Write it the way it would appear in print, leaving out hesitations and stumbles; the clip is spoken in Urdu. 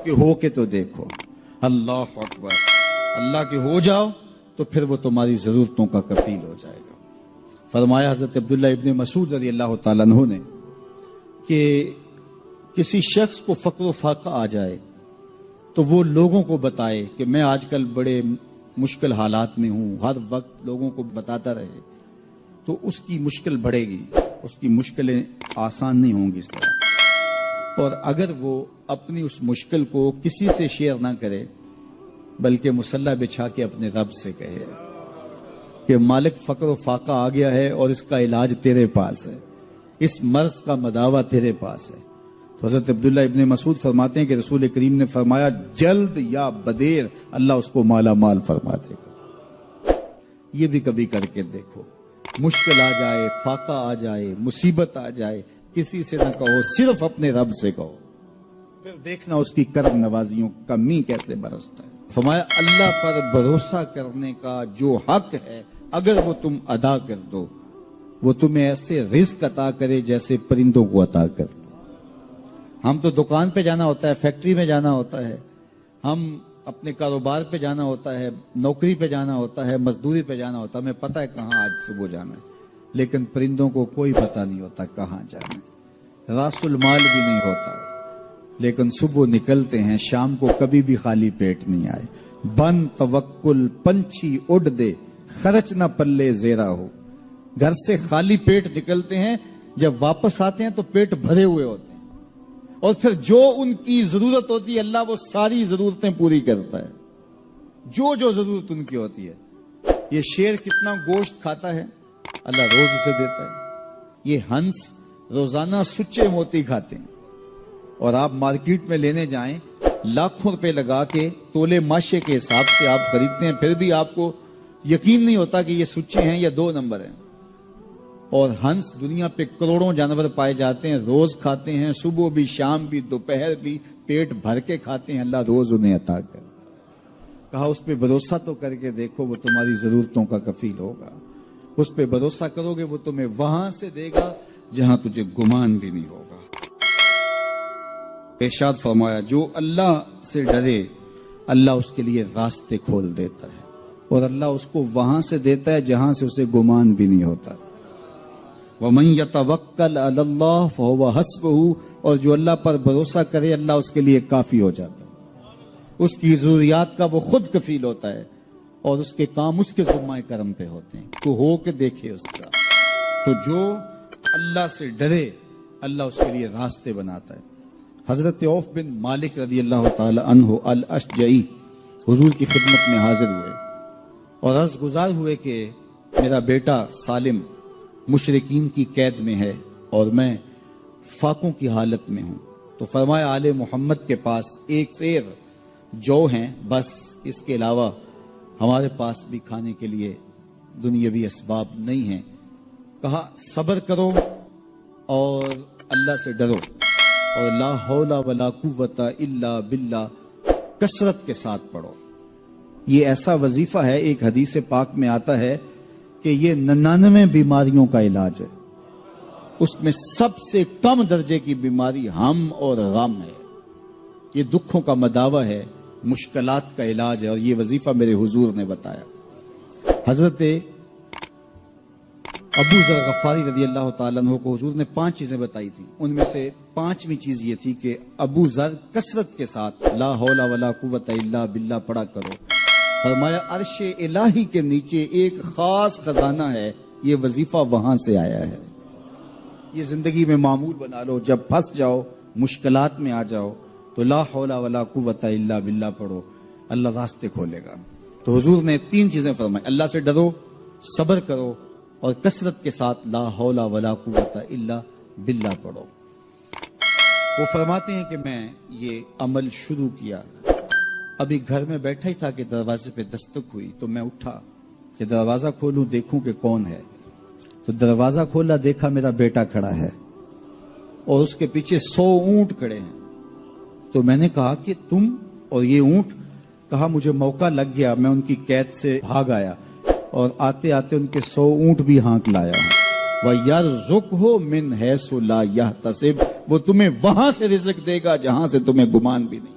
کہ ہو کے تو دیکھو. اللہ اکبر. اللہ کے ہو جاؤ تو پھر وہ تمہاری ضرورتوں کا کفیل ہو جائے گا. فرمایا حضرت عبداللہ ابن مسعود رضی اللہ تعالیٰ عنہ نے کہ کسی شخص کو فقر و فاقہ آ جائے تو وہ لوگوں کو بتائے کہ میں آج کل بڑے مشکل حالات میں ہوں، ہر وقت لوگوں کو بتاتا رہے تو اس کی مشکل بڑھے گی، اس کی مشکلیں آسان نہیں ہوں گی اس طرح. اور اگر وہ اپنی اس مشکل کو کسی سے شیئر نہ کرے بلکہ مصلی بچھا کے اپنے رب سے کہے کہ مالک فقر و فاقہ آ گیا ہے اور اس کا علاج تیرے پاس ہے، اس مرض کا مداوع تیرے پاس ہے. تو حضرت عبداللہ ابن مسعود فرماتے ہیں کہ رسول کریم نے فرمایا جلد یا بدیر اللہ اس کو مالا مال فرما دے گا. یہ بھی کبھی کر کے دیکھو. مشکل آ جائے، فاقہ آ جائے، مصیبت آ جائے، کسی سے نہ کہو، صرف اپنے رب سے کہو، پھر دیکھنا اس کی کرم نوازیوں کا می کیسے برستا ہے. فرمایا اللہ پر بھروسہ کرنے کا جو حق ہے اگر وہ تم ادا کر دو وہ تمہیں ایسے رزق عطا کرے جیسے پرندوں کو عطا کرتے. ہم تو دکان پہ جانا ہوتا ہے، فیکٹری میں جانا ہوتا ہے، ہم اپنے کاروبار پہ جانا ہوتا ہے، نوکری پہ جانا ہوتا ہے، مزدوری پہ جانا ہوتا ہے، ہمیں پتہ ہے کہاں آج صبح جانا ہے. لیکن پرندوں کو کوئی پتہ نہیں ہوتا کہاں جانا ہے، راس المال بھی نہیں ہوتا، لیکن صبح نکلتے ہیں، شام کو کبھی بھی خالی پیٹ نہیں آئے. بن توکل پنچھی اڑ دے خرچ نہ پلے زیرا ہو. گھر سے خالی پیٹ نکلتے ہیں، جب واپس آتے ہیں تو پیٹ بھرے ہوئے ہوتے ہیں، اور پھر جو ان کی ضرورت ہوتی ہے اللہ وہ ساری ضرورتیں پوری کرتا ہے، جو ضرورت ان کی ہوتی ہے. یہ شیر کتنا گوشت کھاتا ہے اللہ روز اسے دیتا ہے. یہ ہنس روزانہ سچے موتی کھاتے ہیں، اور آپ مارکیٹ میں لینے جائیں لاکھوں روپے لگا کے تولے ماشے کے حساب سے آپ خریدتے ہیں، پھر بھی آپ کو یقین نہیں ہوتا کہ یہ سچے ہیں یا 2 نمبر ہیں. اور ہنس دنیا پہ کروڑوں جانور پائے جاتے ہیں، روز کھاتے ہیں، صبح بھی، شام بھی، دوپہر بھی، پیٹ بھر کے کھاتے ہیں، اللہ روز انہیں عطا کر. کہا اس پہ بھروسہ تو کر کے دیکھو، وہ تمہاری ضرورتوں کا کفیل ہوگا. اس پہ بھروسہ کرو گے وہ تمہیں وہاں سے دے گا جہاں تجھے گمان بھی نہیں ہوگا. ارشاد فرمایا جو اللہ سے ڈرے اللہ اس کے لیے راستے کھول دیتا ہے، اور اللہ اس کو وہاں سے دیتا ہے جہاں سے اسے گمان بھی نہیں ہوتا. وَمَن يَتَوَكَّلْ عَلَى اللَّهِ فَهُوَ حَسْبُهُ، اور جو اللہ پر بھروسہ کرے اللہ اس کے لیے کافی ہو جاتا ہے، اس کی ضروریات کا وہ خود کفیل ہوتا ہے، اور اس کے کام اس کے ذمہ کرم پہ ہوتے ہیں. تو ہو کے دیکھے اس کا. تو جو اللہ سے ڈرے اللہ اس کے لیے راستے بناتا ہے. حضرت عوف بن مالک رضی اللہ تعالی عنہ الاشجعی حضور کی خدمت میں حاضر ہوئے اور عرض گزار ہوئے کہ میرا بیٹا سالم مشرکین کی قید میں ہے اور میں فاقوں کی حالت میں ہوں. تو فرمایا آل محمد کے پاس ایک سیر جو ہیں، بس اس کے علاوہ ہمارے پاس بھی کھانے کے لیے دنیاوی اسباب نہیں ہیں. کہا صبر کرو اور اللہ سے ڈرو، اور لا حول ولا قوت الا باللہ کثرت کے ساتھ پڑھو. یہ ایسا وظیفہ ہے، ایک حدیث پاک میں آتا ہے کہ یہ 99 بیماریوں کا علاج ہے. اس میں سب سے کم درجے کی بیماری ہم اور غم ہے. یہ دکھوں کا مداوع ہے، مشکلات کا علاج ہے، اور یہ وظیفہ میرے حضور نے بتایا. حضرت ابو ذر غفاری رضی اللہ تعالیٰ عنہ کو حضور نے 5 چیزیں بتائی تھی. ان میں سے 5ویں چیز یہ تھی کہ ابو ذر کثرت کے ساتھ لا حول ولا قوت الا باللہ پڑھا کرو. فرمایا عرش الہی کے نیچے ایک خاص خزانہ ہے، یہ وظیفہ وہاں سے آیا ہے. یہ زندگی میں معمول بنا لو. جب پھنس جاؤ، مشکلات میں آ جاؤ تو لا حول ولا قوت الا باللہ پڑھو، اللہ راستے کھولے گا. تو حضور نے 3 چیزیں فرمائی، اللہ سے ڈرو، صبر کرو، اور کثرت کے ساتھ لا حول ولا قوت الا باللہ پڑھو. وہ فرماتے ہیں کہ میں یہ عمل شروع کیا، ابھی گھر میں بیٹھا ہی تھا کہ دروازے پہ دستک ہوئی، تو میں اٹھا کہ دروازہ کھولوں دیکھوں کہ کون ہے. تو دروازہ کھولا، دیکھا میرا بیٹا کھڑا ہے اور اس کے پیچھے 100 اونٹ کھڑے ہیں. تو میں نے کہا کہ تم اور یہ اونٹ؟ کہا مجھے موقع لگ گیا، میں ان کی قید سے بھاگ آیا اور آتے آتے ان کے 100 اونٹ بھی ہانک لایا ہوں. وَيَرْزُقْهُ مِنْ حَيْثُ لَا يَحْتَسِبُ، وہ تمہیں وہاں سے رزق دے گا جہاں سے تمہیں گمان بھی نہیں.